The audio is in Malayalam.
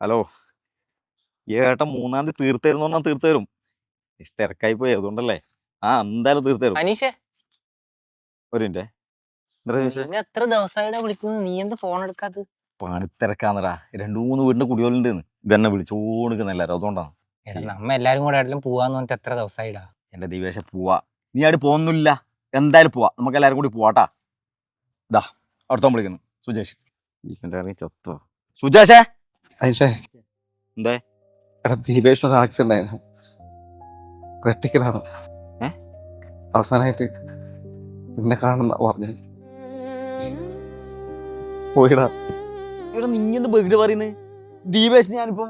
ഹലോ, ഈ ഏട്ടൻ 3-ാം തീയതി തീർത്തരുന്ന് പറഞ്ഞാൽ തീർത്തരും. തിരക്കായി പോയി അതുകൊണ്ടല്ലേ. എന്തായാലും തീർത്തരും. അനീഷേ, ഒരു മിനിറ്റ്. എന്താ ചോദിച്ചേ? എത്ര ദിവസമായിട്ടാ വിളിക്കുന്നത്, നീ എന്താ ഫോൺ എടുക്കാത്തത്? പണിത്തിരക്കാന്നടാ. 2-3 വീടിന്റെ കുടിയോലുണ്ട്. ഇതെന്നെ വിളിച്ചോണ്ടിരിക്കുന്ന എല്ലാരും, അതുകൊണ്ടാണ്. നമ്മ എല്ലാരും കൂടെ എവിടെയും പോവാന്ന് പറഞ്ഞിട്ട് എത്ര ദിവസമായിടാ. എന്റെ ദിവസം പോവാ. നീ അവിടെ പോകുന്നില്ല. എന്തായാലും പോവാ, നമുക്ക് എല്ലാരും കൂടി പോവാട്ടാ. ഇതാ അടുത്തോൻ വിളിക്കുന്നു, സുജേഷ്. ഇറങ്ങി ചത്തോ സുജേഷേ? അനീഷേ, എന്തേ? എടാ ദീപേഷ് ഒരു ആക്സിഡന്റ് ആയിരുന്നു. ക്രിട്ടിക്കലാണ്. അവസാനമായിട്ട് നിന്നെ കാണുന്ന പറഞ്ഞു പോയിടാ. ഇവിടെ നീ എന്ത് ബഗിഡ് പറയുന്നത്? ദീപേഷ് ഞാനിപ്പം